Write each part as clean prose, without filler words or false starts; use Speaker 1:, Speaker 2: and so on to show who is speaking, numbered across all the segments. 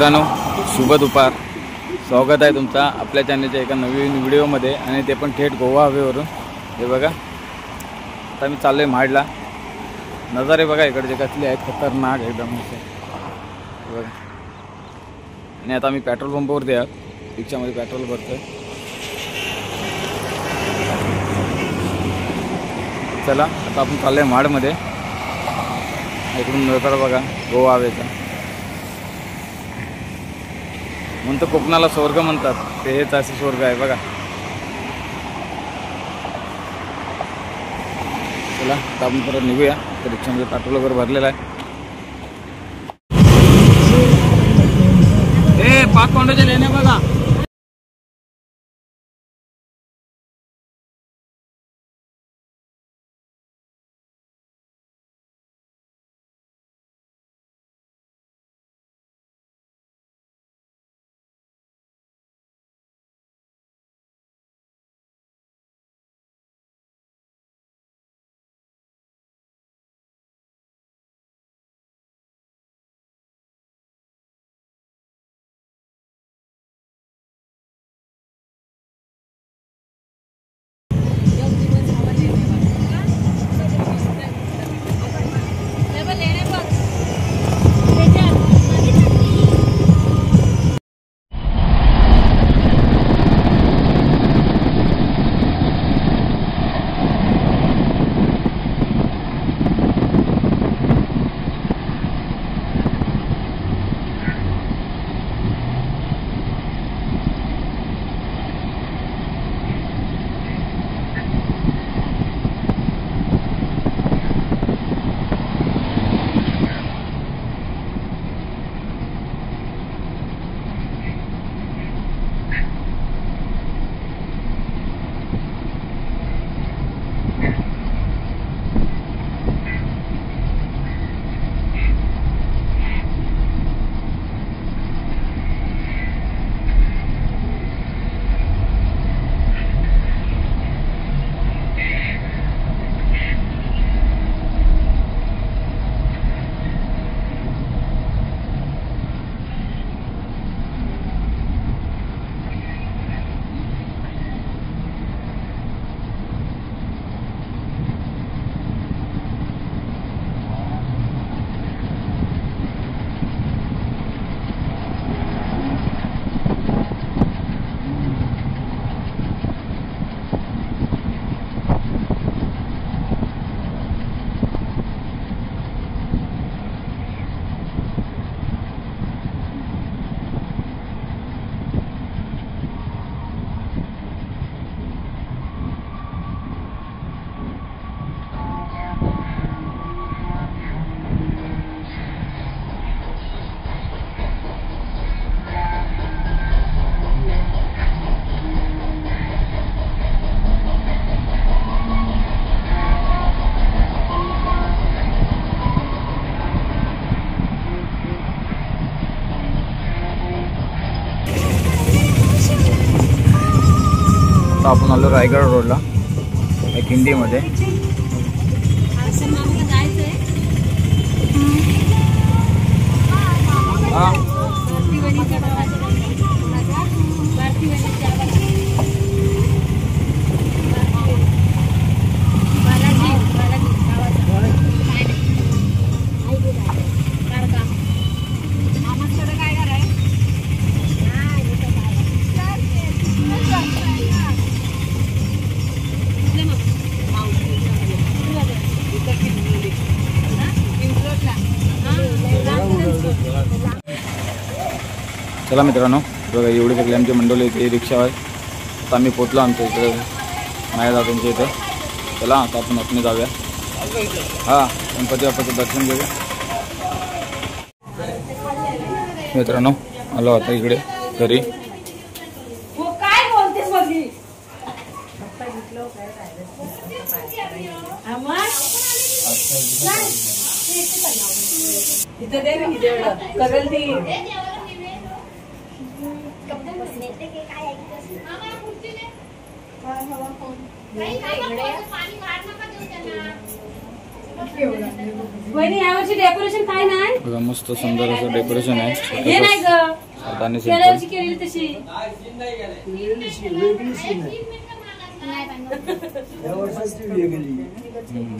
Speaker 1: मित्रांनो, शुभ दुपार. स्वागत आहे तुमचा आपल्या चॅनलच्या एका नवीन व्हिडिओमध्ये आणि ते पण थेट गोवा हवेवरून. हे बघा, आता मी चाललोय महाडला. नजारे बघा इकडचे कसले आहेत, खतरनाक एकदम असे बघा. आणि आता मी पेट्रोल पंपावरती आहे, रिक्षामध्ये पेट्रोल भरतोय. चला आता आपण चाललोय महाडमध्ये. इकडून नजारा बघा गोवा हवेचा. म्हणतो कोकणाला स्वर्ग म्हणतात, ते हेच असे स्वर्ग आहे बघा. चला आता आपण परत निघूया. तर रिक्षामध्ये पेट्रोल वगैरे भरलेला आहे. ए पाककोंडाचे लेणे बघा. आपण आलो रायगड रोडला, एक हिंदीमध्ये. चला मित्रांनो, बघा एवढी सगळी आमची मंडळी इथे रिक्षा आहे. आता आम्ही पोचलो आमच्या इकडे माया दादांच्या इथे. चला आता आपण आपण जाऊया. हां, गणपती बाप्पाचं दर्शन घेऊया. मित्रांनो आलो आता इकडे घरी.
Speaker 2: वहिनी यावर्षी डेकोरेशन काय नाही
Speaker 1: बघा, मस्त सुंदर असं डेकोरेशन आहे.
Speaker 2: हे नाही ग
Speaker 1: साधारण
Speaker 2: गेल्या वर्षी केलेली तशी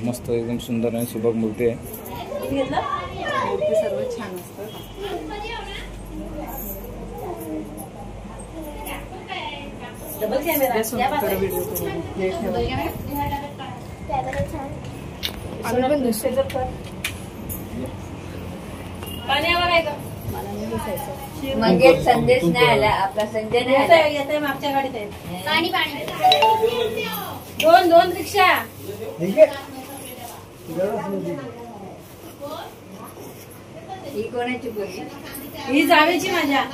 Speaker 1: मस्त एकदम सुंदर आणि सुबक मूर्ती आहे.
Speaker 2: मूर्ती सर्व छान असतात. डबल कॅमेरा व्हिडिओ
Speaker 3: म्हणजे संदेश नाही आला आपला संजय नाही
Speaker 2: येत आहे मागच्या गाडीत आहे पाणी पाणी दोन दोन रिक्षा
Speaker 3: ही कोणाची बोली
Speaker 2: ही जावेची माझ्या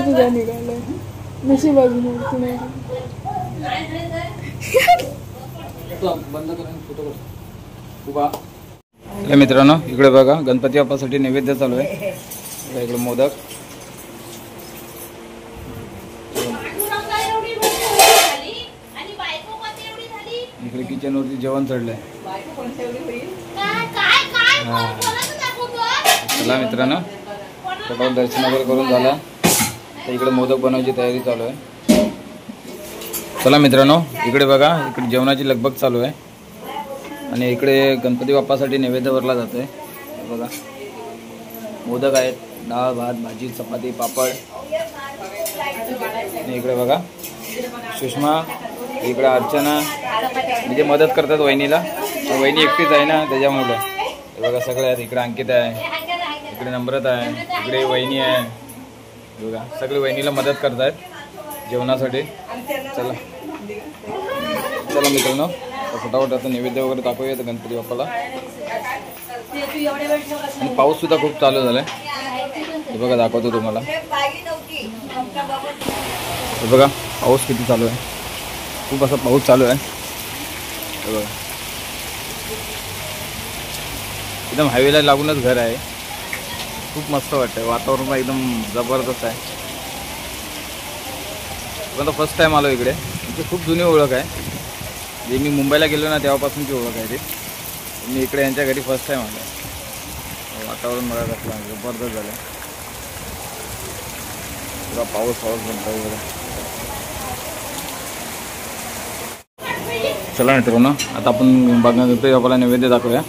Speaker 4: तुझा निघालाय नशी बाजू
Speaker 1: मित्रांनो इकडे बघा गणपती बाप्पासाठी नैवेद्य चालू आहे. इकडे मोदक इकडे किचन वरती जेवण चढलंय. चला मित्रांनो सकाळ दर्शन वगैरे करून झाला तर इकडे मोदक बनवायची तयारी चालू आहे. चला मित्रांनो इकडे बघा इकडे जेवणाची लगबग चालू आहे आणि इकडे गणपती बाप्पासाठी नैवेद्य भरला जातोय. बघा मोदक आहेत, डाळ भात भाजी चपाती पापड. आणि इकडे बघा सुषमा इकडे अर्चना म्हणजे मदत करतात वहिनीला. वहिनी एकटीच आहे ना त्याच्यामुळे हे बघा सगळे आहेत. इकडे अंकित आहे, इकडे नम्रता आहे, इकडे वहिनी आहे. बघा सगळे वहिनीला मदत करतायत जेवणासाठी. चला चला मित्रांनो फटाफट आता नैवेद्य वगैरे दाखवूया गणपती बाप्पाला. आणि पाऊस सुद्धा खूप चालू झालाय. हे बघा दाखवतो तुम्हाला. हे बघा पाऊस किती चालू आहे. खूप असा पाऊस चालू आहे. हे बघा एकदम हायवेला लागूनच घर आहे. खूप मस्त वाटतंय. वातावरण एकदम जबरदस्त आहे. पण फर्स्ट टाइम आलो इकडे. इथे खूप जुनी ओळख आहे. जे मी मुंबईला गेलो ना तेव्हापासूनची ओळख आहे ती. मी इकडे यांच्या घरी फर्स्ट टाइम आलो. वातावरण मला कसलं जबरदस्त झालं. पुरा पाऊस बनतो वगैरे. चला मित्रांनो आता आपण गणपती बाप्पाला नैवेद्य दाखवूया.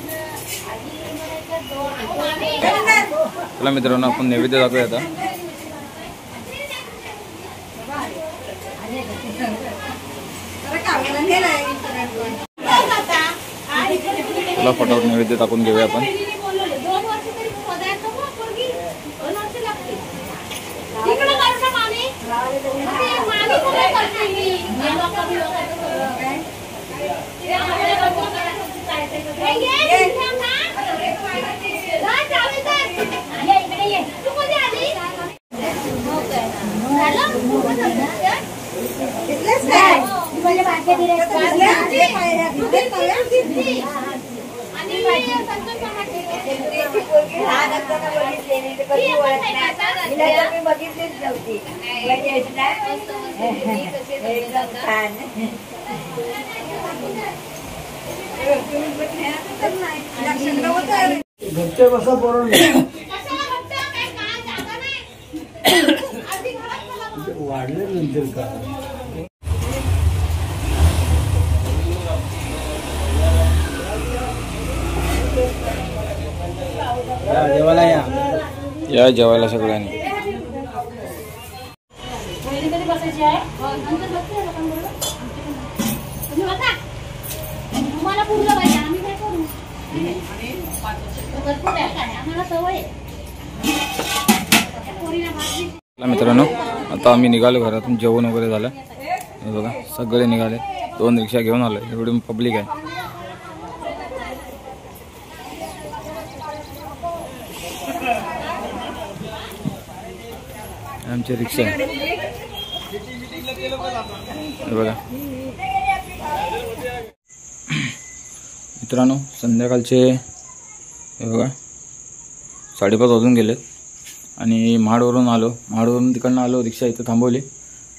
Speaker 1: चला मित्रांनो आपण नैवेद्य दाखवूया आता. चला फटाफट नैवेद्य टाकून घेऊया आपण.
Speaker 3: बघितलीच नव्हती.
Speaker 5: घरच्या बसा बरोबर वाढले नंतर का जेवायला या
Speaker 1: जेवायला सगळ्यांनी. मित्रांनो आता आम्ही निघालो घरातून. जेवण वगैरे झालं. हे बघा सगळे निघाले. 2 रिक्षा घेऊन आलो. एवढी पब्लिक आहे. आमची रिक्षा आहे. हे बघा मित्रांनो, संध्याकाळचे हे बघा 5:30 वाजून गेलेत आणि महाडवरून तिकडनं आलो, रिक्षा इथं थांबवली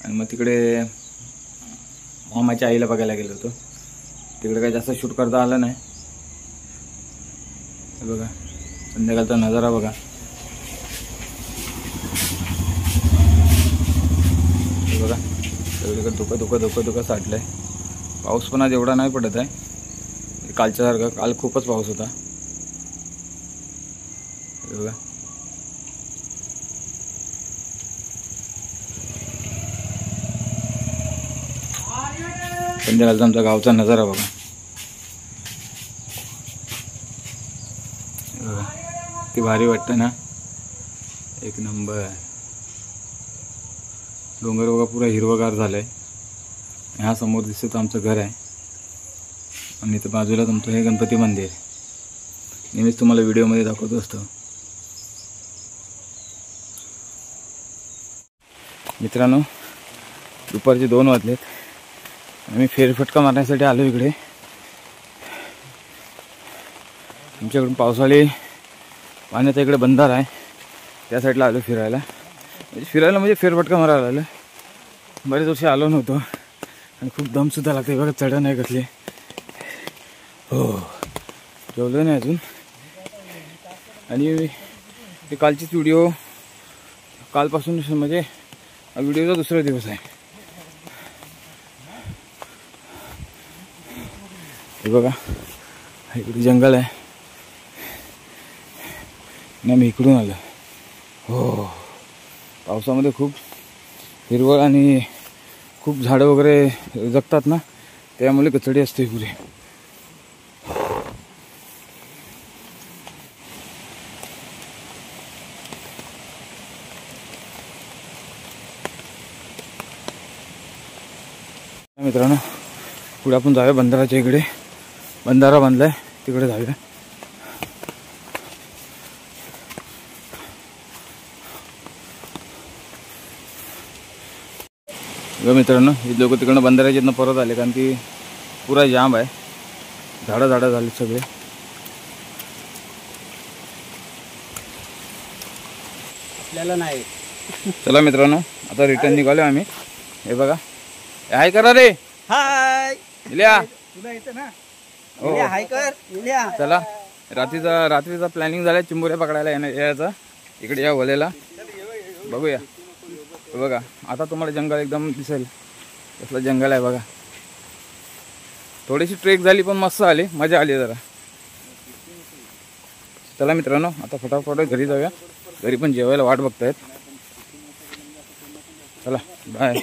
Speaker 1: आणि मग तिकडे मामाच्या आईला बघायला गेलो होतो. तिकडे काही जास्त शूट करता आलं नाही. हे बघा संध्याकाळचा नजारा बघा. हे बघा सगळीकडे धुकं साठलंय. पाऊस पण आज एवढा नाही पडत आहे कालच्यासारखा. काल खूपच पाऊस होता. हे बघा संध्याकाळचा आमचा गावचा नजारा बघा. किती भारी वाटतं ना, एक नंबर. डोंगर बघा पुरा हिरवगार झालाय. ह्या समोर दिसतं आमचं घर आहे आणि इथं बाजूलाच आमचं हे गणपती मंदिर. नेहमीच तुम्हाला व्हिडिओमध्ये दाखवतो असतो. मित्रांनो, दुपारचे 2 वाजलेत. आम्ही फेरफटका मारण्यासाठी आलो इकडे. आमच्याकडून पावसाळी पाण्याचा इकडे बंधारा आहे, त्या साईडला आलो फिरायला. म्हणजे फेरफटका मारायला आलो. बरेच वर्ष आलो नव्हतो आणि खूप दमसुद्धा लागते बघा. चढ नाही कसले. हो, जेवलो नाही अजून. आणि हे कालचीच व्हिडिओ, कालपासून म्हणजे हा व्हिडिओचा दुसरा दिवस आहे. हे बघा इकडे जंगल आहे आणि आम्ही इकडून आलो. हो, पावसामध्ये खूप हिरवळ आणि खूप झाडं वगैरे जगतात ना, त्यामुळे कचडी असते पुरे. मित्रांनो, पुढे आपण जाऊया बंधाराच्या इकडे. बंधारा बांधलाय तिकडे जाऊया. मित्रांनो, हे लोक तिकडनं बंधाऱ्याच्या इथनं परत आले कारण की पुरा जाम आहे. झाडं झाले सगळे.
Speaker 5: आपल्याला नाही.
Speaker 1: चला मित्रांनो, आता रिटर्न निघालो आम्ही. हे बघा, हाय करा रे.
Speaker 5: हाय
Speaker 1: इल्या.
Speaker 5: तुला येतं ना.
Speaker 1: हो,
Speaker 5: हाय कर इल्या.
Speaker 1: चला रात्रीचा प्लॅनिंग झालाय चिंबोऱ्या पकडायला यायचा. इकडे या वलेला बघूया. बघा आता तुम्हाला जंगल एकदम दिसेल कसलं जंगल आहे बघा. थोडीशी ट्रेक झाली पण मस्त आली, मजा आली जरा. चला मित्रांनो, आता फटाफट घरी जाऊया. घरी पण जेवायला वाट बघतायत. चला बाय.